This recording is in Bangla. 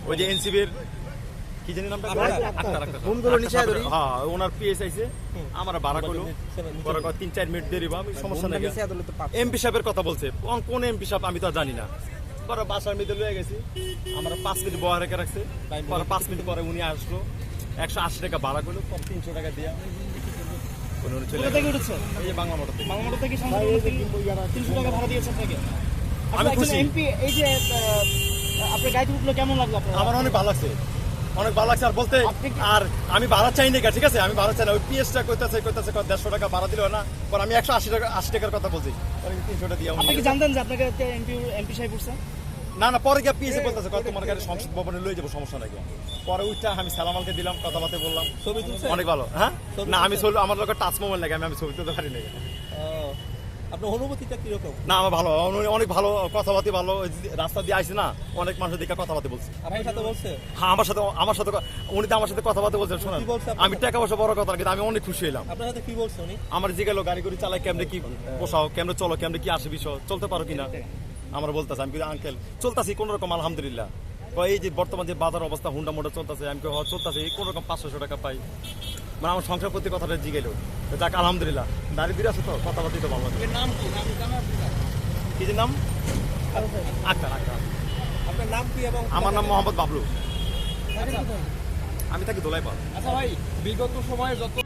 ওই যে এনসিবির কি জানি নামটা হ্যাঁ ওনার পিএস আইছে আমার ভাড়া করলো পরে 3-4 মিনিট দেরি বা আমি সমস্যা নাই এমপি সাহেবের কথা বলছে কোন এমপি সাহেব আমি তো আর জানি না পরে বাসার মধ্যে লয়ে গেছি আমরা 5 মিনিট বহা রেখে রাখছে পরে 5 মিনিট পরে উনি আসলো 180 টাকা ভাড়া করলো 300 টাকা দিয়া বাংলা মোটর থেকে 300 টাকা ভাড়া দিয়েছে আপনাকে। আমি খুশি। এমপি এই যে আপনার গাড়িতে উঠলো কেমন লাগলো আপনার? আমার অনেক ভালো লাগছে আর বলতে আর আমি ভাড়া চাই না ঠিক আছে আমি ভাড়া চাই না ওই পিএসটা কইতাছে 150 টাকা ভাড়া দিল না পরে আমি 180 টাকার কথা বলছি 300 টাকা দিয়া আপনি কি জানতেন যে আপনাকে এমপি সাহেব উঠছে? না পরে গিয়ে পিএসএ বলতেছে তোমার গাড়ি সংসদ ভবনে লয়ে যাবো সমস্যা নাই পরে ওইটা আমি সালামালকে দিলাম কথাবার্তা বললাম ছবি তুলছে অনেক ভালো হ্যাঁ না আমি আমার লোকের টাচ মোবাইল লাগে আমি ছবি তুলতে পারি না আপনার অনুভূতিটা কিরকম? না আমার ভালো অনেক ভালো কথাবার্তা ভালো রাস্তা দিয়ে আসছে না অনেক মানুষের দিকে কথাবার্তা বলছে আপনার সাথে বলছে? হ্যাঁ আমার সাথে উনি তো আমার সাথে কথাবার্তা বলছেন শোনেন কি বলছে আপনার আমি টাকা পয়সা বড় কথা কিন্তু আমি অনেক খুশি হলাম আপনার সাথে কি বলছে উনি? আমার জিজ্ঞাসা গাড়ি করে চালাই কেমনে কি পোষাও কেমনে চলো কেমনে কি আসে বিষয় চলতে পারো কিনা আমার বলতেছে আমি আঙ্কেল চলতেছি কোন রকম আলহামদুলিল্লাহ এই যে বর্তমান যে বাজার অবস্থা হুন্ডা মোটা চলতেছে আমি চলতেছে কোন রকম 500 টাকা পাই মানে আমার সংসার প্রতি কথাটা জিগেল যাক আলহামদুলিল্লাহ দাঁড়িয়ে আছে তো কথাবার্তা তো ভালো লাগে নাম কি? নাম জানা কি যে নাম আক্তার আপনার নাম কি? এবং আমার নাম মোহাম্মদ বাবলু আমি থাকি দোলাই পাল। আচ্ছা ভাই, বিগত সময়ে যত